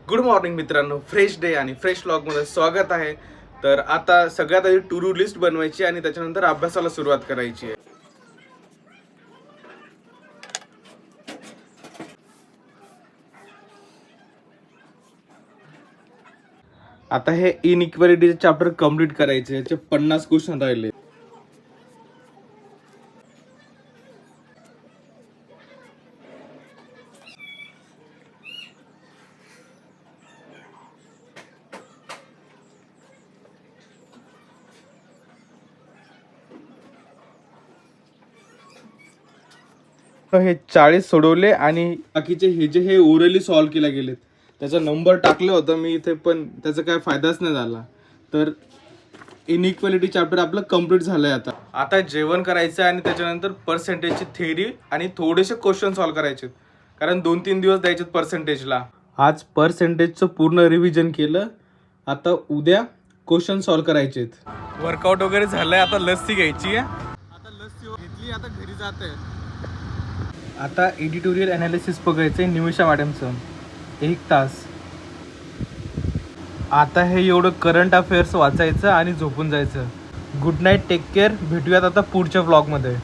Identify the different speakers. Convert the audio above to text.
Speaker 1: Good morning मित्रांनो, fresh day आणि fresh व्लॉगमध्ये स्वागत आहे. तर आता सगळ्यात आधी टू डू लिस्ट बनवायची आणि त्याच्यानंतर अभ्यासाला सुरुवात करायची आहे. आता हे इनइक्वालिटीचे चॅप्टर कम्प्लीट करायचे. याचे 50 क्वेश्चन राहिले. हे 40 सोडवले आणि बाकीचे हे ओरली सॉल्व्ह केले गेलेत. त्याचा नंबर टाकलं होतं मी इथे, पण त्याचा काय फायदाच नाही झाला. तर इनइक्वालिटी चॅप्टर आपलं कम्प्लीट झालंय. आता जेवण करायचं आणि त्याच्यानंतर पर्सेंटेजची थेअरी आणि थोडेसे क्वेश्चन सॉल्व्ह करायचे, कारण 2-3 दिवस द्यायचे पर्सेंटेजला. आज पर्सेंटेजचं पूर्ण रिव्हिजन केलं. आता उद्या क्वेश्चन सॉल्व्ह करायचे. वर्कआउट वगैरे झालंय. आता लस्सी घ्यायची आहे. आता लस्सी घेतली, आता घरी जाते. आता एडिटोरियल ॲनालिसिस बघायचं आहे निमिषा मॅडमचं 1 तास. आता हे एवढं करंट अफेअर्स वाचायचं आणि झोपून जायचं. Good night, take care. भेटूयात आता पुढच्या व्लॉगमध्ये.